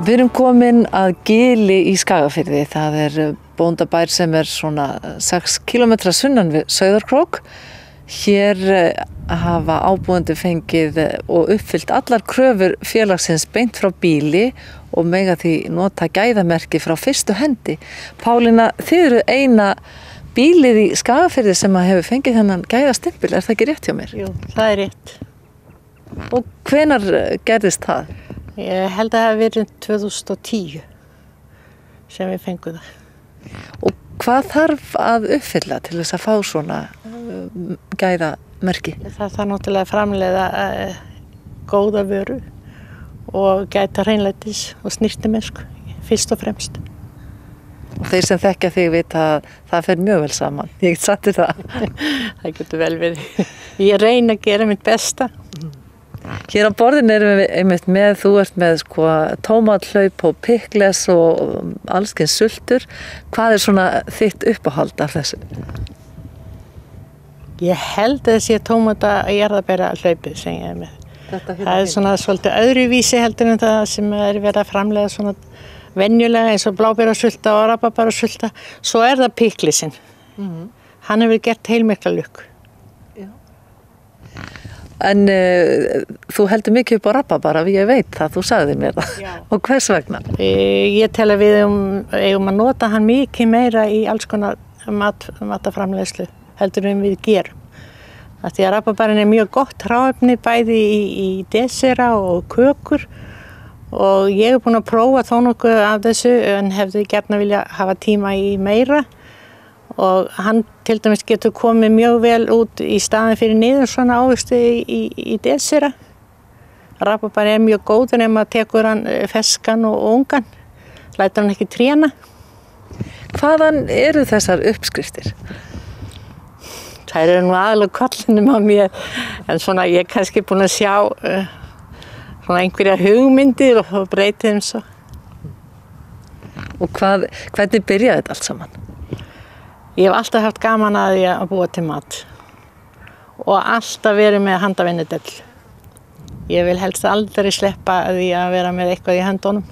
Við erum komin að Gili í Skagafirði. Það bóndabær sem svona 6 kilometra sunnan við Sauðárkrók. Hér hafa ábúendur fengið og uppfyllt allar kröfur félagsins beint frá bíli og mega því nota gæðamerki frá fyrstu hendi. Pálína, þið eru eina bílið í Skagafirði sem hefur fengið þennan gæðastimpil. Það ekki rétt hjá mér? Jú, það rétt. Og hvenær gerðist það? Ég held að það hafi verið 2010 sem við fengum það. Og hvað þarf að uppfylla til þess að fá svona gæðamerki? Það þarf náttúrulega að framleiða góða vöru og gæta hreinlætis og snyrtimennsku, fyrst og fremst. Og þeir sem þekkja þig vita að það fer mjög vel saman. Ég get sagt þér það. Það getur vel verið. Ég reyni að gera mitt besta. Hér á borðinu erum við einmitt með, þú ert með tómathlaup og pickles og allskyns sultur. Hvað svona þitt uppáhald af þessu? Ég held að það sé tómata jarðabera hlaupið sem ég með. Það svona svolítið öðruvísi heldur en það sem verið að framleiða svona venjulega eins og bláberasulta og rabarbarasulta. Svo það picklesinn. Hann hefur gert heilmikla lukku. En þú heldur mikið upp á rabarbara, ég veit það, þú sagði mér það. Já. Og hvers vegna? Ég tel að við eigum að nota hann mikið meira í alls konar mataframleiðslu heldur en við gerum. Því að rabarbarinn mjög gott hráefni bæði í desera og kökur og ég búin að prófa þó nokkuð af þessu en hefði gjarna vilja hafa tíma í meira. Og hann til dæmis getur komið mjög vel út í staðin fyrir niður svona ávexti í desera. Rabarbari mjög góður ef maður tekur hann ferskan og ungan, lætur hann ekki tréna. Hvaðan eru þessar uppskriftir? Það nú aðalega kollinum á mér, en svona ég kannski búin að sjá svona einhverja hugmyndir og breyta þeim svo. Og hvernig byrjaði þetta allt saman? Ég hef alltaf haft gaman að því að búa til mat og alltaf verið með handavinnudöll. Ég vil helst aldrei sleppa því að vera með eitthvað í höndunum.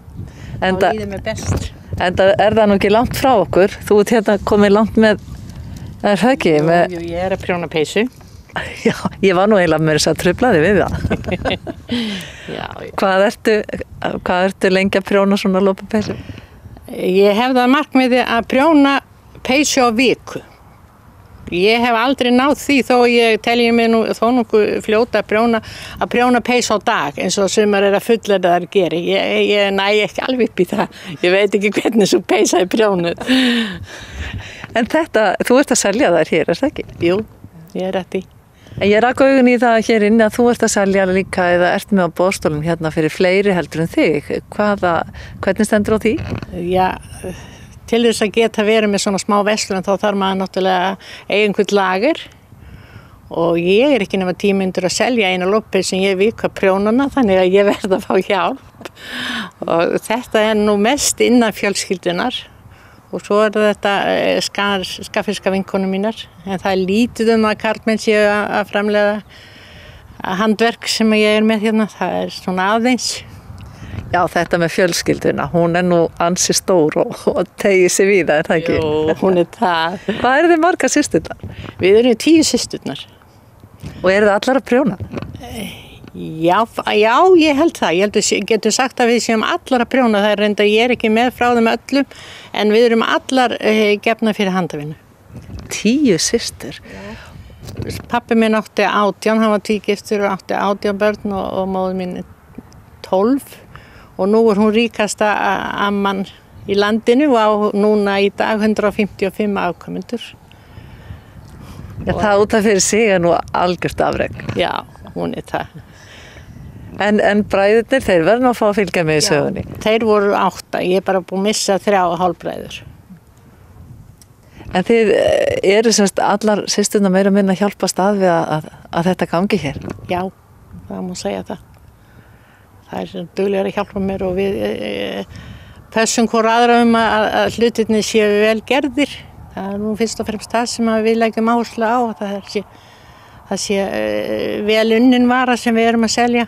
Þá líður mér best. En það nú ekki langt frá okkur? Þú ert hérna komið langt með höggi? Jú, ég að prjóna peysu. Já, ég var nú eiginlega með þess að truflaði við það. Já. Hvað ertu lengi að prjóna svona lopapeysu? Ég hef það markmiði að prjóna peysu á viku. Ég hef aldrei náð því þó ég telji mig nú þó nokkuð fljóta að prjóna peysu á dag eins og sumar að fullorðna þar geri. Ég næ ekki alveg upp í það. Ég veit ekki hvernig svo peysa prjónuð. En þú ert að selja þær hér, það ekki? Jú, ég rétt í. En ég rak augun í það hér inni að þú ert að selja líka eða ert með á boðstólum hérna fyrir fleiri heldur en þig. Hvernig stendur á því? Já, til þess að geta verið með svona smá verslun þá þarf maður náttúrulega einhvern lager og ég ekki nema tímyndur að selja eina loppu sem ég vika prjónuna þannig að ég verð að fá hjálp og þetta nú mest innan fjölskyldunar og svo þetta skaffiska vinkonum mínar en það lítið að karlmenn séu að framleiða handverk sem ég með hérna, það svona aðeins. Já, þetta með fjölskylduna, hún nú ansi stór og tegir sig við það, ekki? Jú, hún það. Hvað eru þið margar systurnar? Við erum 10 systurnar. Og eru þið allar að prjóna? Já, ég held það. Ég getur sagt að við séum allar að prjóna, það reynda ég ekki með frá þeim öllum, en við erum allar gefna fyrir handavinnu. 10 systur? Já. Pabbi minn átti 18, hann var tvígiftur og átti 18 börn og móðir mín 12. Og nú hún ríkasta amman í landinu og á núna í dag 155 afkomendur. Já, það út af fyrir sig nú algjört afrek. Já, hún það. En bræðurnir, þeir verða nú að fá að fylgja með í sögunni? Já, þeir voru 8, ég bara búin að missa 3 hálfbræður. En þið eru semst allar systurnar meira minna að hjálpast að við að þetta gangi hér? Já, það má segja það. Það duglegar að hjálpa mér og við pössum hvor aðra að hlutirnir séu vel gerðir. Það nú fyrst og fremst það sem við leggjum áherslu á, það sé vel unnin vara sem við erum að selja.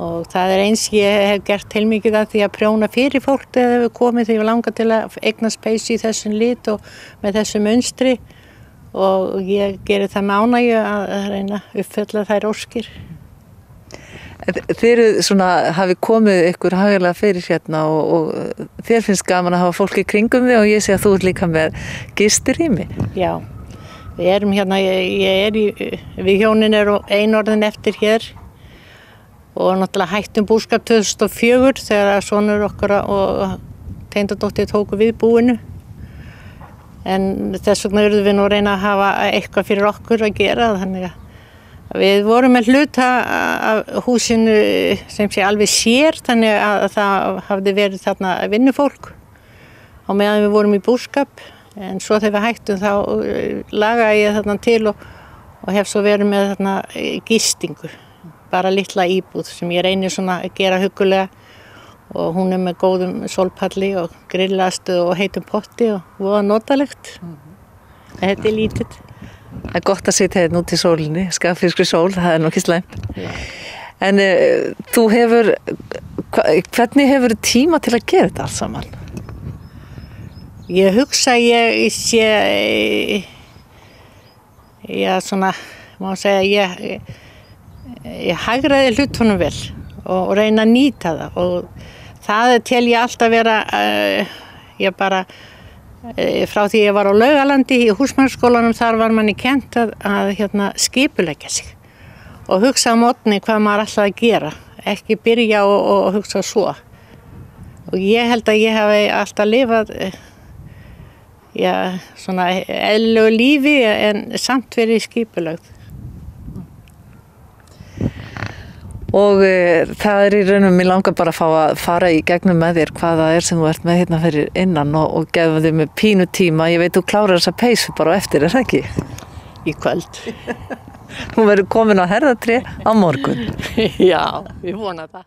Og það eins ég hef gert heilmikið af því að prjóna fyrir fólk þegar þau hefur komið þegar ég var langað til að eignast peysu í þessum lit og með þessu munstri og ég geri það með ánægju að reyna að uppfylla þær óskir. Þið eru svona, hafi komið ykkur haglega fyrir hérna og þér finnst gaman að hafa fólk í kringum þig og ég sé að þú ert líka með gistirými. Já, við erum hérna, við hjónin eru einorðin eftir hér og náttúrulega hættum búskap 2004 þegar sonur okkar og tengdadóttir tóku við búinu. En þess vegna urðum við nú að reyna að hafa eitthvað fyrir okkur að gera, þannig að við vorum með hluta af húsinu sem sé alveg sér, þannig að það hafði verið þarna vinnufólk á meðan við vorum í búskap. En svo þegar við hættum þá lagaði ég þarna til og hef svo verið með þarna gistingu, bara litla íbúð sem ég reynir svona að gera huggulega og hún með góðum sólpalli og grillastuð og heitum potti og voða notalegt. Þetta lítið. Það gott að sitja hérna út í sólinni, skagfirskri sól, það nú ekki slæmt. En þú hvernig hefur tíma til að gera þetta allt saman? Ég hugsa ég sé, svona, má segja, ég hagraði hlutunum vel og reyna að nýta það og það tel ég alltaf vera, ég bara, frá því ég var á Laugalandi í húsmæðraskólanum þar var manni kennt að skipuleggja sig og hugsa á morgni hvað maður ætlaði að gera, ekki byrja og hugsa svo. Og ég held að ég hafi alltaf lifað svona eðlilegu lífi en samt verið skipulögð. Og það í raunum, mér langar bara að fá að fara í gegnum með þér hvað það sem þú ert með hérna fyrir innan og gefa þig með pínu tíma. Ég veit þú klárar þessa peysu bara á eftir, er það ekki? Í kvöld. Hún verður komin á herðatré á morgun. Já, ég vona það.